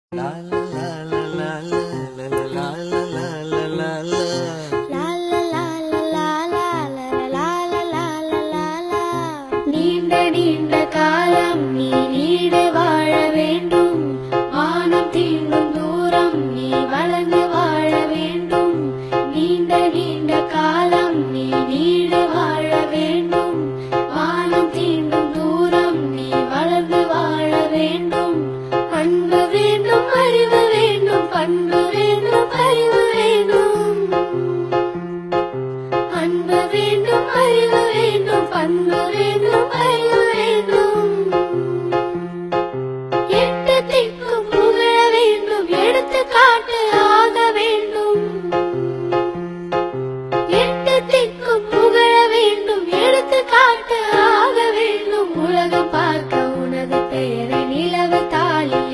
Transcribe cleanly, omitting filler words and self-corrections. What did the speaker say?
நீண்ட நீண்ட காலம் நீ நீடு வாழ வேண்டும். வானம் தீண்டும் தூரம் நீ வளர்ந்து வாழ வேண்டும். நீண்ட நீண்ட காலம் நீ நீடு வாழ வேண்டும். வானம் தீண்டும் தூரம் நீ வளர்ந்து வாழ வேண்டும். அன்பு வேண்டும், அறிவு வேண்டும், பண்பு வேண்டும், அறிவு வேண்டும். அன்பு வேண்டும், அறிவு வேண்டும், பண்பு வேண்டும், அறிவு வேண்டும். எட்டு திக்கும் புகழ வேண்டும், எடுத்துக்காட்டு ஆக வேண்டும். எட்டு திக்கும் புகழ வேண்டும், எடுத்துக்காட்டு ஆக வேண்டும். உலகம் பார்க்க உனது பெயரை நிலவு தாளில்